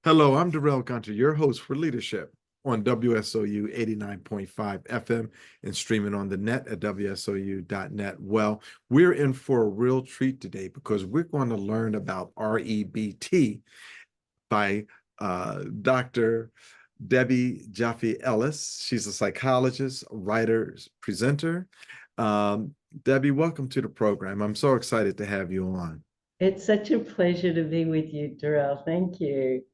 Hello, I'm Darrell Gunter, your host for Leadership on WSOU 89.5 FM and streaming on the net at WSOU.net. Well, we're in for a real treat today because we're going to learn about REBT by Dr. Debbie Joffe Ellis. She's a psychologist, writer, presenter. Debbie, welcome to the program. I'm so excited to have you on. It's such a pleasure to be with you, Darrell. Thank you.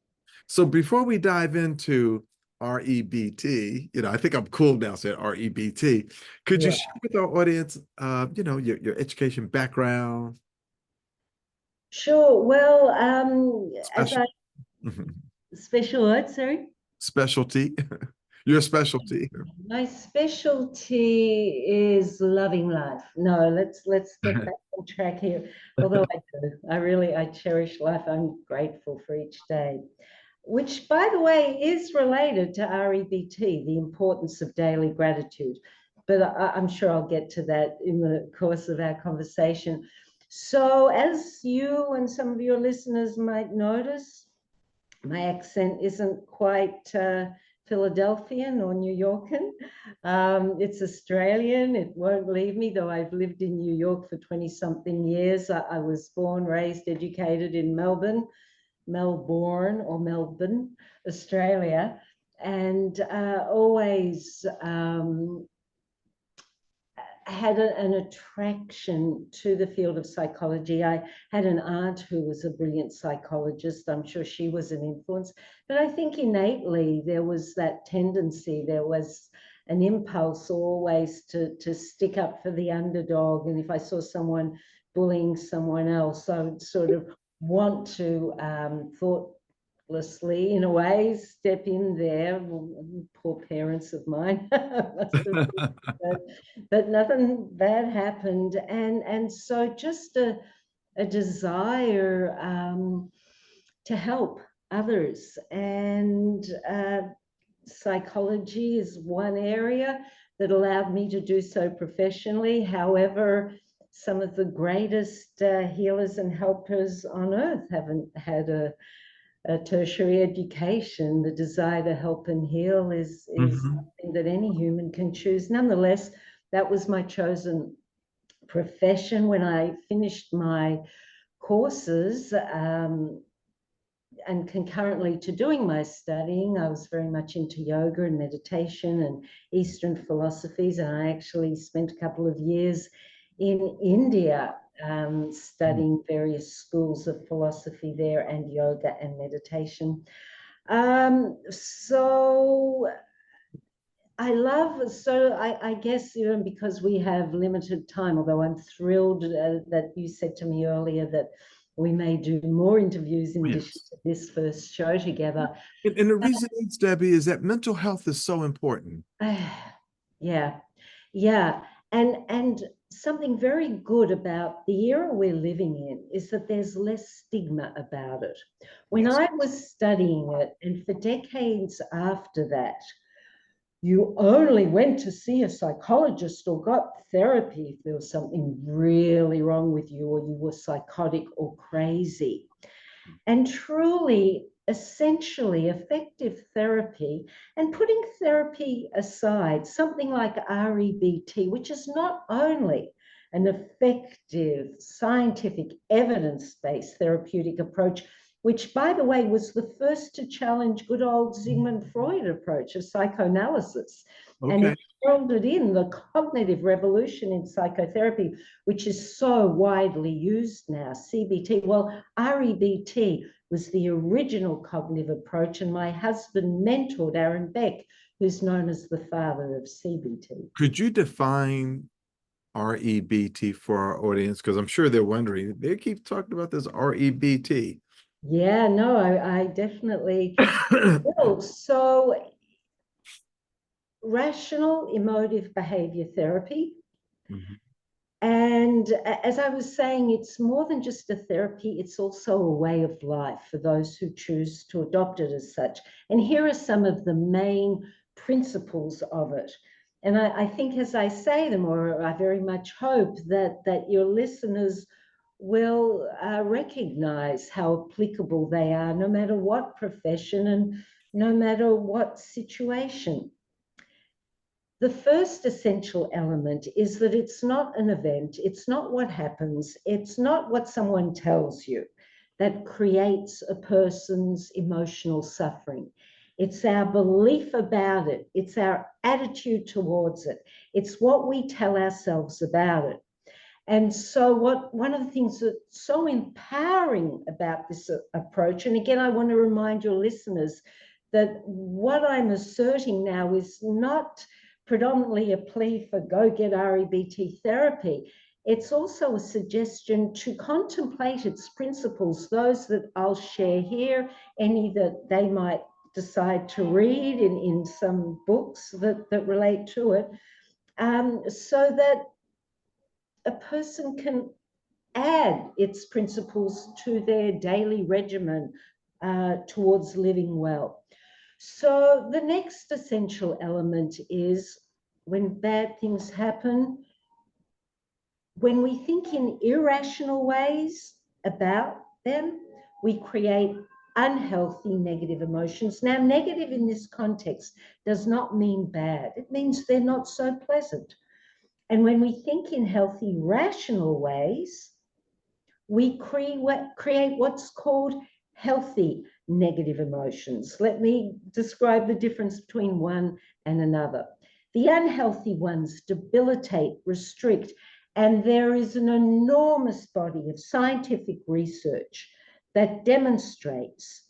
So before we dive into REBT, I think I'm cool now saying REBT. Could you Yeah. share with our audience, your education background, Sure. Well, as special, I special what, sorry? specialty, your specialty? My specialty is loving life. No, let's get back on track here. Although I cherish life. I'm grateful for each day, which, by the way, is related to REBT, the importance of daily gratitude. But I'm sure I'll get to that in the course of our conversation. So, as you and some of your listeners might notice, my accent isn't quite Philadelphian or New Yorkan. It's Australian. It won't leave me, though I've lived in New York for 20-something years. I was born, raised, educated in Melbourne or Melbourne, Australia, and always had an attraction to the field of psychology. I had an aunt who was a brilliant psychologist. I'm sure she was an influence, but I think innately there was that tendency, there was an impulse always to stick up for the underdog. And if I saw someone bullying someone else, I would sort of want to thoughtlessly, in a way, step in there. Poor parents of mine must have but nothing bad happened. And so just a desire to help others. And psychology is one area that allowed me to do so professionally. However, some of the greatest healers and helpers on earth haven't had a tertiary education. The desire to help and heal is something that any human can choose. Nonetheless, that was my chosen profession. When I finished my courses, and concurrently to doing my studying, I was very much into yoga and meditation and Eastern philosophies. And I actually spent a couple of years in India studying various schools of philosophy there and yoga and meditation. So I guess, because we have limited time, although I'm thrilled that you said to me earlier that we may do more interviews in addition to this first show together. And the reason is, Debbie, is that mental health is so important. Yeah. And something very good about the era we're living in is that there's less stigma about it. When I was studying it, and for decades after that, you only went to see a psychologist or got therapy if there was something really wrong with you or you were psychotic or crazy. And truly, essentially effective therapy, and putting therapy aside, something like REBT, which is not only an effective, scientific, evidence-based therapeutic approach, which, by the way, was the first to challenge good old Sigmund Freud approach of psychoanalysis. And it heralded in the cognitive revolution in psychotherapy, which is so widely used now, CBT. Well, REBT was the original cognitive approach, and my husband mentored Aaron Beck, who's known as the father of CBT. Could you define REBT for our audience? Because I'm sure they're wondering. They keep talking about this REBT. Yeah, no, I definitely will. So, rational emotive behavior therapy. And as I was saying, it's more than just a therapy, it's also a way of life for those who choose to adopt it as such. And here are some of the main principles of it. And I think as I say them, or I very much hope that your listeners will recognize how applicable they are, no matter what profession and no matter what situation. The first essential element is that it's not an event, it's not what happens, it's not what someone tells you that creates a person's emotional suffering. It's our belief about it, it's our attitude towards it, it's what we tell ourselves about it. And so one of the things that's so empowering about this approach, and again, I want to remind your listeners that what I'm asserting now is not predominantly a plea for go get REBT therapy. It's also a suggestion to contemplate its principles, those that I'll share here, any that they might decide to read in some books that relate to it, so that a person can add its principles to their daily regimen towards living well. So the next essential element is when bad things happen, when we think in irrational ways about them, we create unhealthy negative emotions. Now, negative in this context does not mean bad. It means they're not so pleasant. And when we think in healthy, rational ways, we create what's called healthy negative emotions. Let me describe the difference between one and another. The unhealthy ones debilitate, restrict, and there is an enormous body of scientific research that demonstrates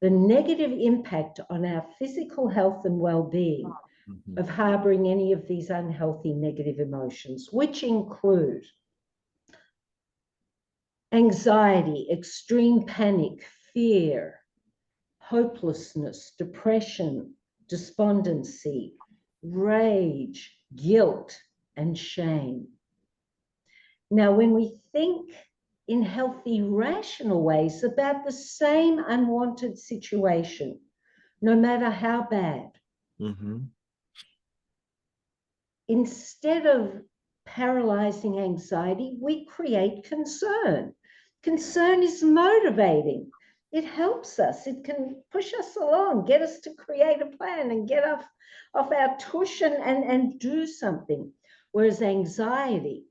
the negative impact on our physical health and well-being of harboring any of these unhealthy negative emotions, which include anxiety, extreme panic, fear, hopelessness, depression, despondency, rage, guilt, and shame. Now, when we think in healthy, rational ways about the same unwanted situation, no matter how bad, instead of paralyzing anxiety, we create concern. Concern is motivating. It helps us. It can push us along, get us to create a plan and get off our tush and do something. Whereas anxiety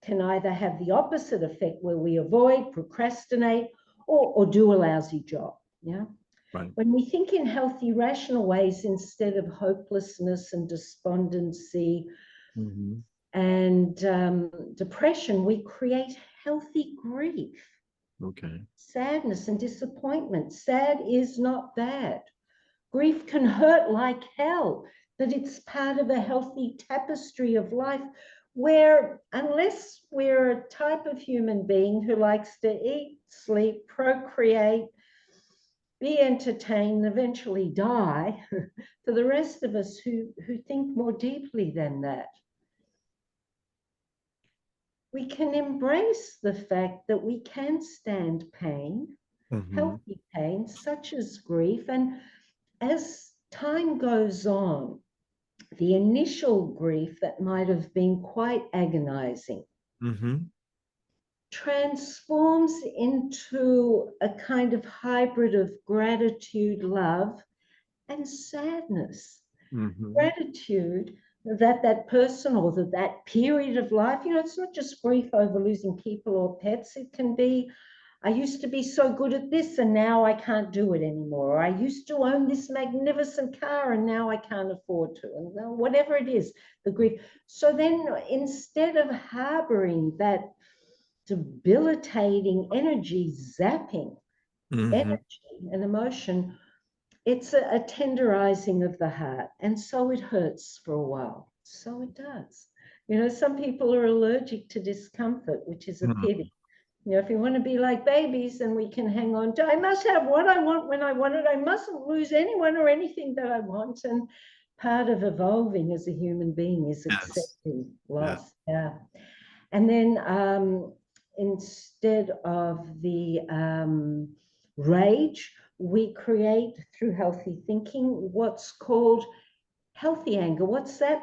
can either have the opposite effect where we avoid, procrastinate, or do a lousy job. Yeah. Right. When we think in healthy, rational ways instead of hopelessness and despondency and depression, we create healthy grief. Okay. Sadness and disappointment. Sad is not bad. Grief can hurt like hell, but it's part of a healthy tapestry of life where, unless we're a type of human being who likes to eat, sleep, procreate, be entertained, eventually die, for the rest of us who think more deeply than that, we can embrace the fact that we can stand pain, healthy pain, such as grief. And as time goes on, the initial grief that might have been quite agonizing transforms into a kind of hybrid of gratitude, love, and sadness. Gratitude that person or that period of life, it's not just grief over losing people or pets. It can be, I used to be so good at this and now I can't do it anymore. Or I used to own this magnificent car and now I can't afford to. And whatever it is, the grief. So then instead of harboring that debilitating energy, zapping energy and emotion, it's a tenderizing of the heart. And so it hurts for a while. So it does. Some people are allergic to discomfort, which is a pity. If you want to be like babies, then we can hang on to, I must have what I want when I want it. I mustn't lose anyone or anything that I want. And part of evolving as a human being is accepting loss. Yeah. And then instead of the rage, we create through healthy thinking what's called healthy anger. What's that?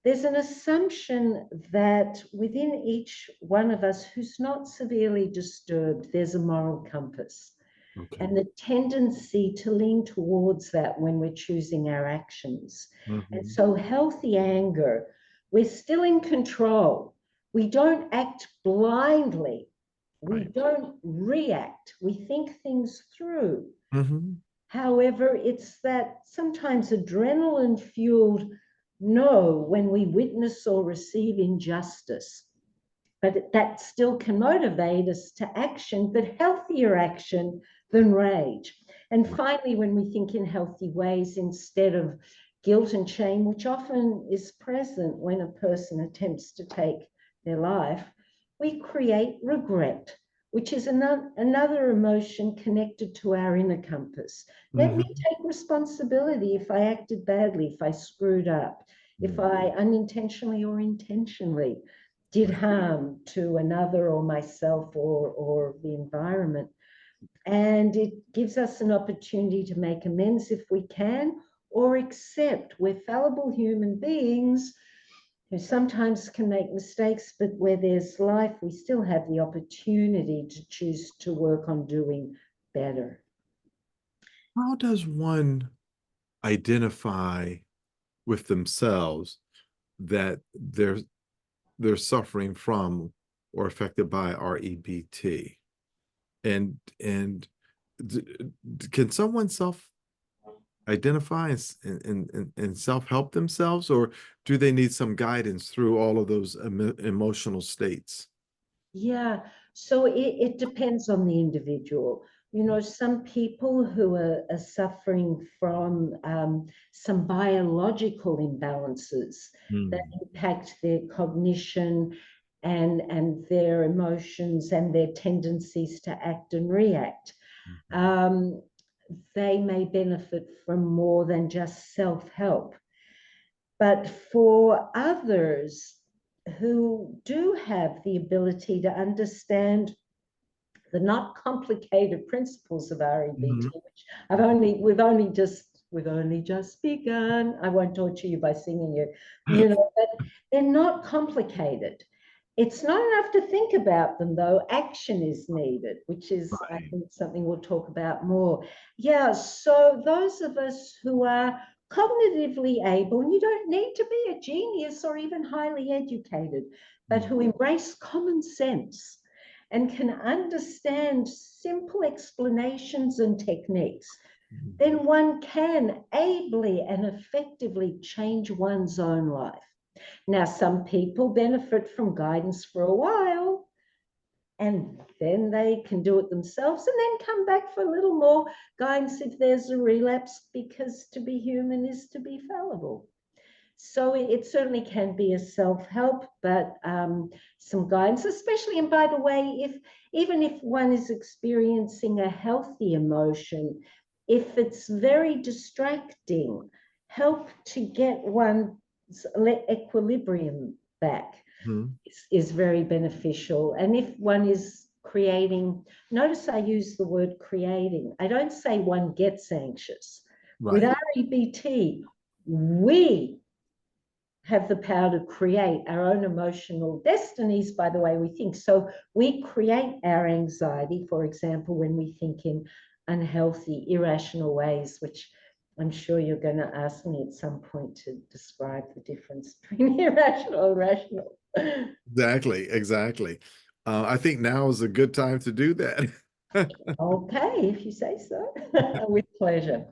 there's an assumption that within each one of us who's not severely disturbed, there's a moral compass Okay. and the tendency to lean towards that when we're choosing our actions. And Mhm. so, healthy anger, we're still in control. We don't act blindly, we Right. don't react, we think things through. Mhm. However, it's that sometimes adrenaline fueled no when we witness or receive injustice. But that still can motivate us to action, but healthier action than rage. And Right. finally, when we think in healthy ways instead of guilt and shame, which often is present when a person attempts to take their life, we create regret, which is another emotion connected to our inner compass. Let me Mhm. take responsibility if I acted badly, if I screwed up, if Mm. I unintentionally or intentionally did Right. harm to another or myself or the environment. And it gives us an opportunity to make amends if we can, or accept we're fallible human beings who sometimes can make mistakes, but where there's life, we still have the opportunity to choose to work on doing better. How does one identify with themselves that they're suffering from or affected by REBT? And can someone self identify and self help themselves, or do they need some guidance through all of those emotional states? Yeah, so it depends on the individual. You know, some people who are suffering from some biological imbalances that Mm. impact their cognition and their emotions and their tendencies to act and react. Mhm. Um, they may benefit from more than just self-help. But for others who do have the ability to understand the not complicated principles of REBT, Mhm. which we've only just begun. I won't torture you by singing it, but they're not complicated. It's not enough to think about them, though. Action is needed, which is, I Right. think, something we'll talk about more. Yeah, so those of us who are cognitively able, and you don't need to be a genius or even highly educated, but Mm. who embrace common sense and can understand simple explanations and techniques, Mhm. then one can ably and effectively change one's own life. Now, some people benefit from guidance for a while and then they can do it themselves and then come back for a little more guidance if there's a relapse, because to be human is to be fallible. So it certainly can be a self-help, but some guidance, especially, and by the way, if even if one is experiencing a healthy emotion, if it's very distracting, help to get one's equilibrium back Mhm. is very beneficial. And if one is creating, notice I use the word creating. I don't say one gets anxious. With Right. REBT, we have the power to create our own emotional destinies by the way we think. So we create our anxiety, for example, when we think in unhealthy, irrational ways, which I'm sure you're going to ask me at some point to describe the difference between irrational and rational. Exactly. Exactly. I think now is a good time to do that. Okay, if you say so, with pleasure.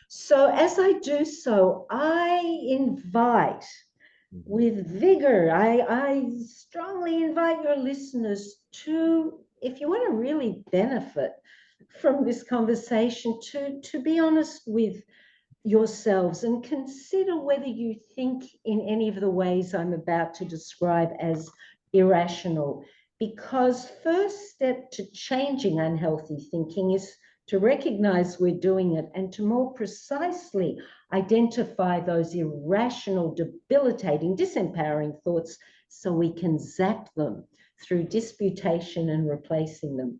So as I do so, I invite Mhm. with vigor. I strongly invite your listeners to, if you want to really benefit from this conversation, to be honest with yourselves and consider whether you think in any of the ways I'm about to describe as irrational. Because first step to changing unhealthy thinking is to recognize we're doing it and to more precisely identify those irrational, debilitating, disempowering thoughts so we can zap them through disputation and replacing them.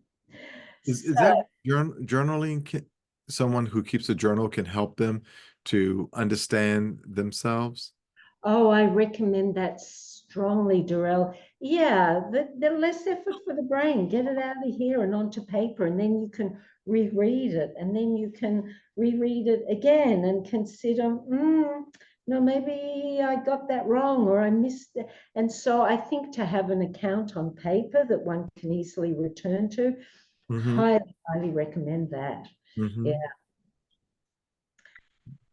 Is So that journaling? Someone who keeps a journal can help them to understand themselves? Oh, I recommend that strongly, Durrell. Yeah, the less effort for the brain. Get it out of here and onto paper, and then you can reread it, and then you can reread it again and consider, no, maybe I got that wrong or I missed it. And so I think to have an account on paper that one can easily return to, Mm-hmm. highly, highly recommend that. Yeah. Mm-hmm.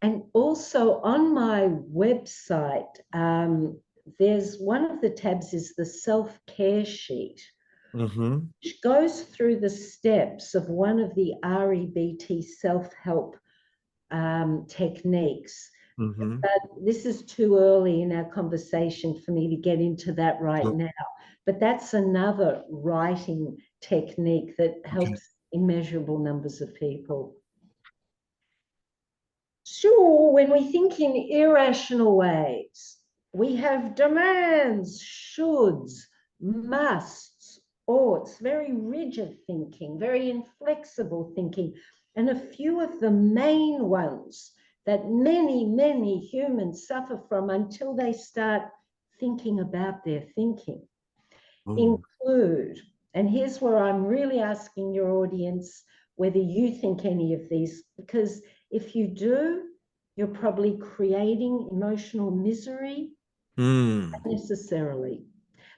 And also on my website, there's one of the tabs is the self-care sheet, Mm-hmm. which goes through the steps of one of the REBT self-help techniques. Mm-hmm. But this is too early in our conversation for me to get into that right So, now. But that's another writing technique that okay. helps immeasurable numbers of people. Sure, when we think in irrational ways, we have demands, shoulds, musts, oughts, very rigid thinking, very inflexible thinking, and a few of the main ones that many, many humans suffer from until they start thinking about their thinking Oh. include, and here's where I'm really asking your audience whether you think any of these, because if you do, you're probably creating emotional misery Mm. unnecessarily.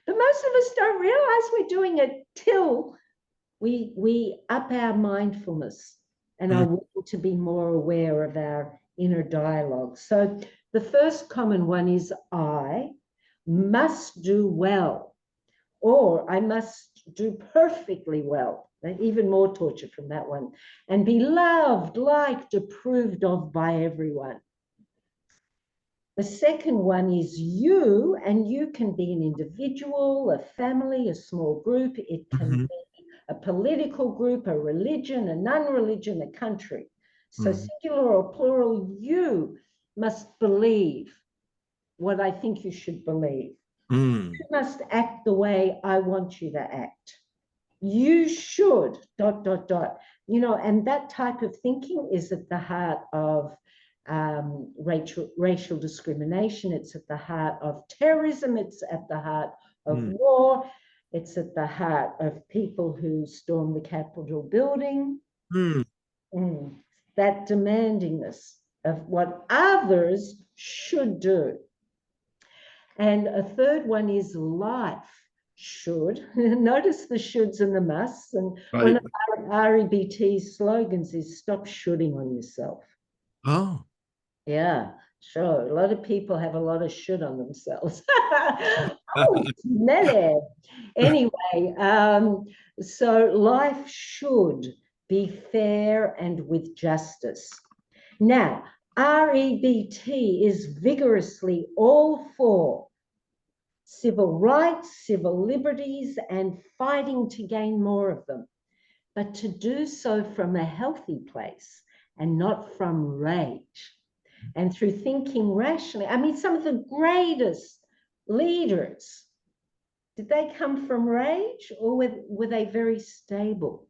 But most of us don't realize we're doing it till we up our mindfulness and Mm. are willing to be more aware of our inner dialogue. So the first common one is I must do well, or I must do perfectly well. Even more torture from that one. And be loved, liked, approved of by everyone. The second one is you, and you can be an individual, a family, a small group. It can Mm-hmm. be a political group, a religion, a non-religion, a country. So Mm-hmm. singular or plural, you must believe what I think you should believe. Mm. You must act the way I want you to act. You should, dot, dot, dot. And that type of thinking is at the heart of racial discrimination. It's at the heart of terrorism. It's at the heart of Mm. war. It's at the heart of people who storm the Capitol building. Mm. That demandingness of what others should do. And a third one is life should. Notice the shoulds and the musts. And one Right. of our REBT's slogans is stop shooting on yourself. Oh. Yeah, sure. A lot of people have a lot of should on themselves. Oh, Mele. Anyway, so life should be fair and with justice. Now, REBT is vigorously all for civil rights, civil liberties, and fighting to gain more of them, but to do so from a healthy place and not from rage and through thinking rationally. I mean, some of the greatest leaders, did they come from rage, or were they very stable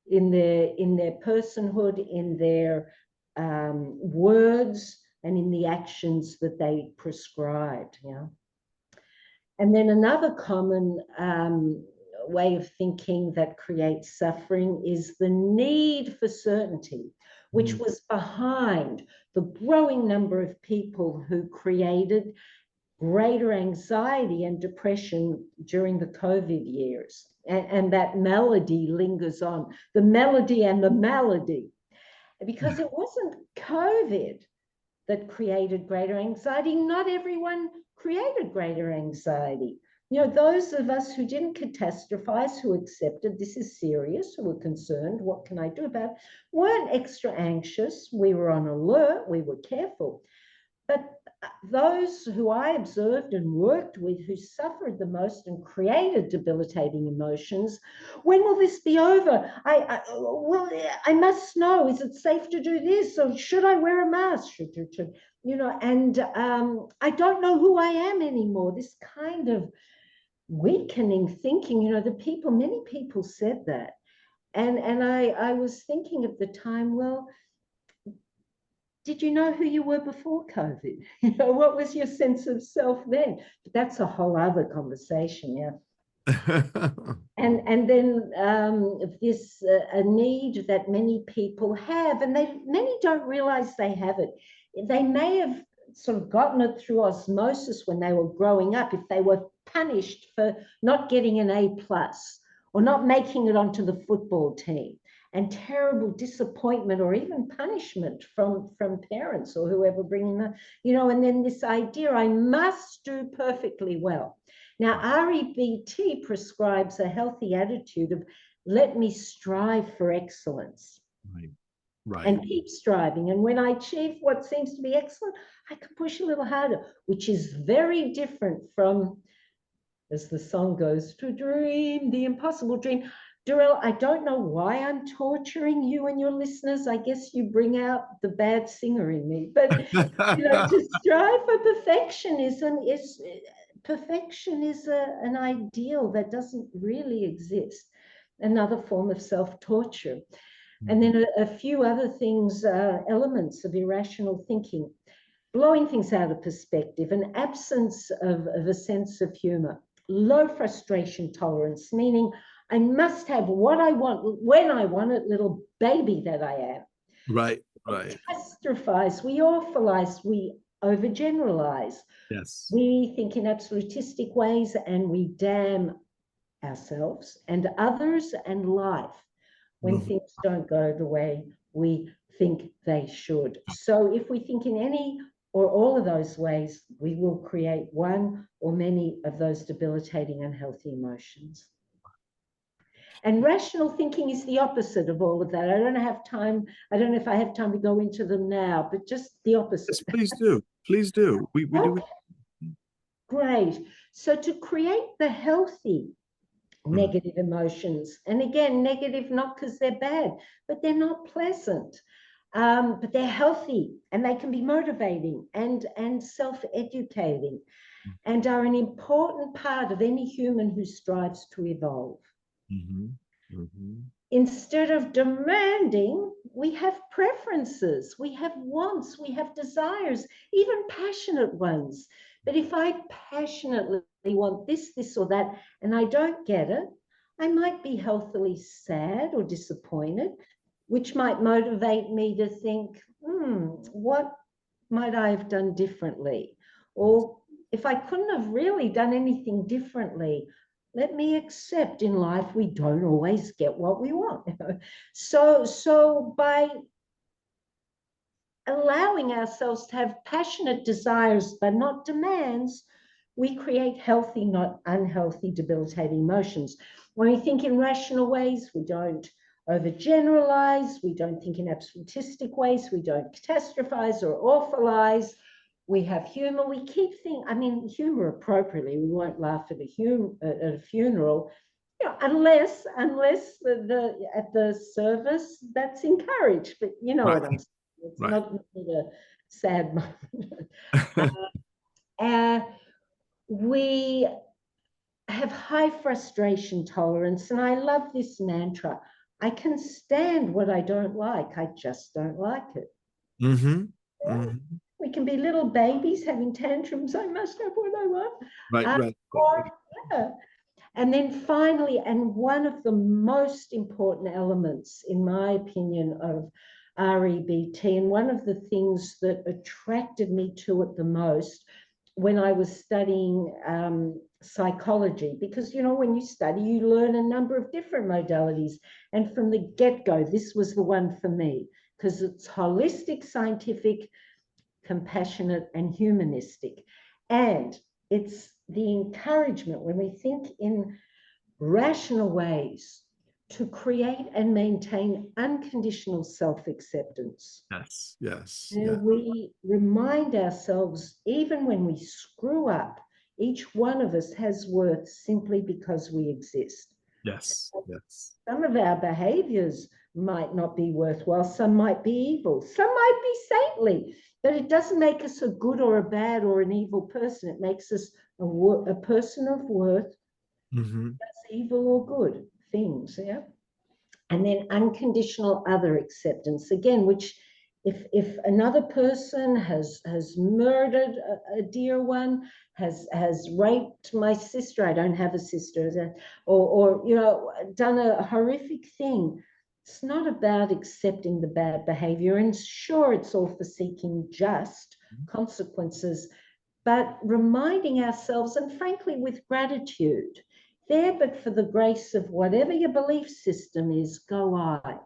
in their personhood, in their words, and in the actions that they prescribed? And then another common way of thinking that creates suffering is the need for certainty, which Mm. was behind the growing number of people who created greater anxiety and depression during the COVID years. And that melody lingers on, the melody and the malady, because it wasn't COVID that created greater anxiety. Not everyone created greater anxiety. Those of us who didn't catastrophize, who accepted this is serious, who were concerned, what can I do about it, weren't extra anxious. We were on alert, we were careful. But those who I observed and worked with who suffered the most and created debilitating emotions, when will this be over? I must know, is it safe to do this? Or should I wear a mask? And I don't know who I am anymore. This kind of weakening thinking, many people said that. And I was thinking at the time, well, did you know who you were before COVID? You know, what was your sense of self then? But that's a whole other conversation, yeah. And then this a need that many people have, and many don't realize they have it. They may have sort of gotten it through osmosis when they were growing up, if they were punished for not getting an A+ or not making it onto the football team, and terrible disappointment or even punishment from parents or whoever bringing them, you know, and then this idea, I must do perfectly well. Now, REBT prescribes a healthy attitude of let me strive for excellence. Right. Right. And keep striving. And when I achieve what seems to be excellent, I can push a little harder, which is very different from, as the song goes, to dream the impossible dream. Durrell, I don't know why I'm torturing you and your listeners. I guess you bring out the bad singer in me. But you know, to strive for perfection is an ideal that doesn't really exist. Another form of self-torture. And then a few other things, elements of irrational thinking, blowing things out of perspective, an absence of a sense of humor, low frustration tolerance, meaning I must have what I want when I want it, little baby that I am. Right. We catastrophize, we awfulize, we overgeneralize. Yes. We think in absolutistic ways, and we damn ourselves and others and life when things don't go the way we think they should. So if we think in any or all of those ways, we will create one or many of those debilitating, unhealthy emotions. And rational thinking is the opposite of all of that. I don't have time. I don't know if I have time to go into them now, but just the opposite. Yes, please do. Please do. We do. Great. So to create the healthy negative emotions, and again, negative not because they're bad, but they're not pleasant, but they're healthy, and they can be motivating and self-educating, and are an important part of any human who strives to evolve. Instead of demanding, we have preferences, we have wants, we have desires, even passionate ones. But if I passionately want this, this, or that, and I don't get it, I might be healthily sad or disappointed, which might motivate me to think, what might I have done differently? Or if I couldn't have really done anything differently, let me accept in life we don't always get what we want. So by allowing ourselves to have passionate desires but not demands, we create healthy, not unhealthy, debilitating emotions. When we think in rational ways, we don't overgeneralize, we don't think in absolutistic ways, we don't catastrophize or awfulize. We have humor. We keep humor appropriately. We won't laugh at a funeral, you know, unless at the service that's encouraged. But you know what I'm saying. It's not a sad moment. We have high frustration tolerance, and I love this mantra. I can stand what I don't like. I just don't like it. We can be little babies having tantrums. I must have what I want. Right. And then finally, and one of the most important elements, in my opinion, of REBT, and one of the things that attracted me to it the most when I was studying psychology, because, you know, when you study, you learn a number of different modalities. And from the get-go, this was the one for me, because it's holistic, scientific, compassionate, and humanistic. And it's the encouragement, when we think in rational ways, to create and maintain unconditional self-acceptance. Yes. We remind ourselves, even when we screw up, each one of us has worth simply because we exist. Yes. Some of our behaviors might not be worthwhile, some might be evil, some might be saintly, but it doesn't make us a good or a bad or an evil person. It makes us a person of worth, that's evil or good things, yeah? And then unconditional other acceptance, again, which If another person has murdered a dear one, has raped my sister, I don't have a sister, or you know, done a horrific thing, it's not about accepting the bad behavior. And sure, it's all for seeking just consequences, but reminding ourselves, and frankly, with gratitude, there but for the grace of whatever your belief system is, go I.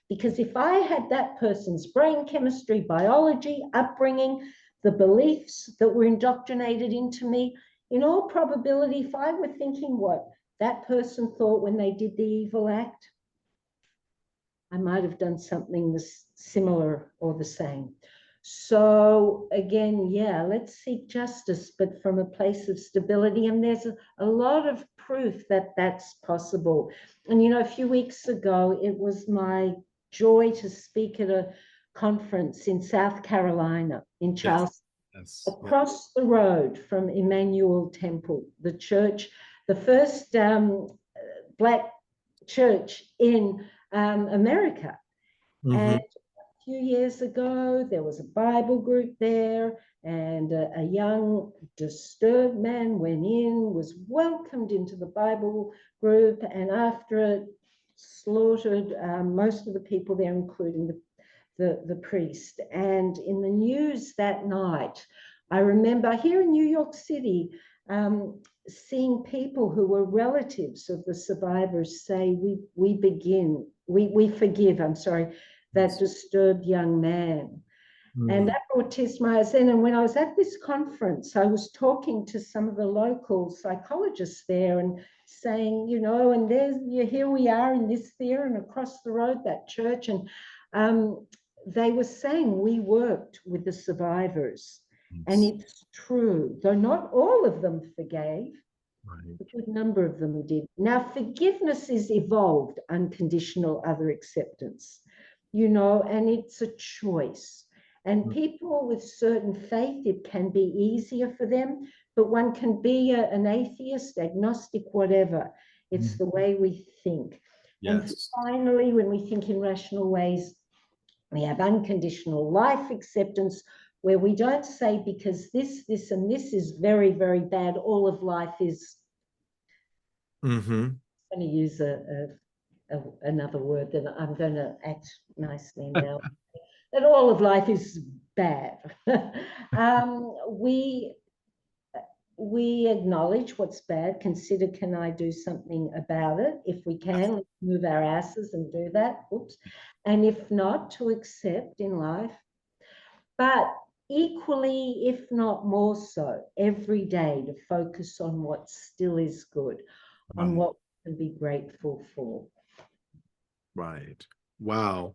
Because if I had that person's brain chemistry, biology, upbringing, the beliefs that were indoctrinated into me, in all probability, if I were thinking what that person thought when they did the evil act, I might have done something similar or the same. So again, yeah, let's seek justice, but from a place of stability. And there's a lot of proof that that's possible. And, you know, a few weeks ago, it was my joy to speak at a conference in South Carolina, in Charleston, Yes. across the road from Emmanuel Temple, the church, the first Black church in America. Mm-hmm. And a few years ago, there was a Bible group there, and a young disturbed man went in, was welcomed into the Bible group, and after it slaughtered most of the people there, including the priest. And in the news that night, I remember here in New York City, seeing people who were relatives of the survivors say, we forgive, I'm sorry, that disturbed young man. And that brought tears to my eyes then. And when I was at this conference, I was talking to some of the local psychologists there and saying, you know, and here we are in this theater and across the road, that church. And they were saying we worked with the survivors. And it's true, though not all of them forgave, a good number of them did. Now, forgiveness is evolved, unconditional other acceptance, you know, and it's a choice. And people with certain faith, it can be easier for them, but one can be an atheist, agnostic, whatever. It's the way we think. And Yes. finally, when we think in rational ways, we have unconditional life acceptance, where we don't say because this, and this is very, very bad, all of life is. Mm-hmm. I'm going to use another word that I'm going to act nicely now. That all of life is bad. We acknowledge what's bad, consider, can I do something about it? If we can, let's move our asses and do that. Oops. And if not, to accept in life. But equally, if not more so, every day to focus on what still is good, on what we can be grateful for. Right. Wow.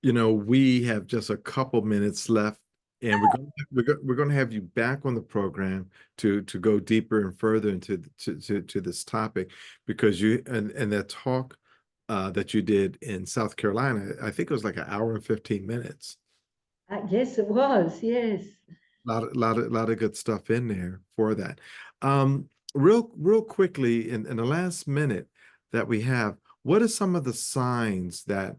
You know, we have just a couple minutes left, and we're going to have you back on the program to go deeper and further into to this topic, because you and that talk that you did in South Carolina, I think it was like an hour and 15 minutes. Yes, it was. Yes. Lot of good stuff in there for that. Real quickly, in the last minute that we have, what are some of the signs that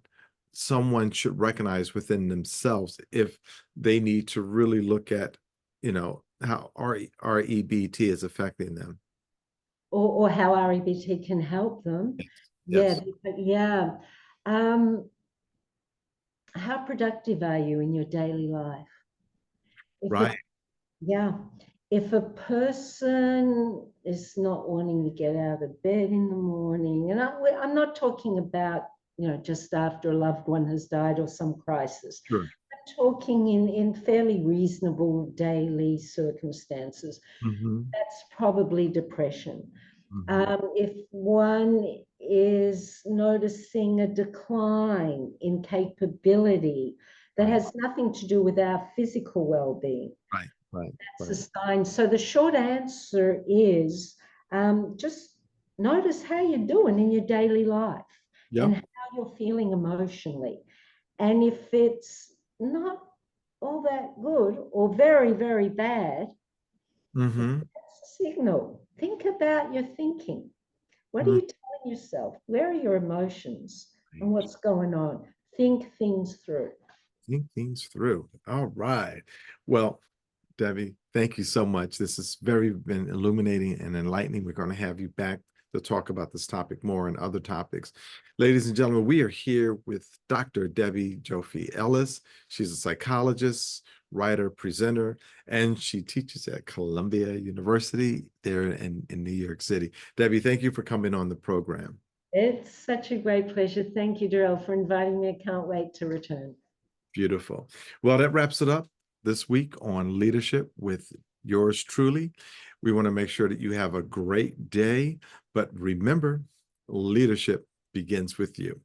someone should recognize within themselves if they need to really look at, you know, how REBT is affecting them? Or how REBT can help them. Yes. Yeah. How productive are you in your daily life? Right. Yeah. If a person is not wanting to get out of bed in the morning, and I'm not talking about, you know, just after a loved one has died or some crisis. Sure. I'm talking in fairly reasonable daily circumstances. Mm-hmm. That's probably depression. Mm-hmm. If one is noticing a decline in capability that Right. has nothing to do with our physical well-being, Right. that's a sign. So the short answer is just notice how you're doing in your daily life and Yep. how you're feeling emotionally. And if it's not all that good or very, very bad, Mm-hmm. that's a signal. Think about your thinking. What are Mm-hmm. you telling yourself? Where are your emotions and what's going on? Think things through. Think things through. All right. Well, Debbie, thank you so much. This has been illuminating and enlightening. We're going to have you back to talk about this topic more and other topics. Ladies and gentlemen, we are here with Dr. Debbie Joffe Ellis. She's a psychologist, writer, presenter, and she teaches at Columbia University there in New York City. Debbie, thank you for coming on the program. It's such a great pleasure. Thank you, Darrell, for inviting me. I can't wait to return. Beautiful. Well, that wraps it up this week on Leadership with yours truly. We want to make sure that you have a great day, but remember, leadership begins with you.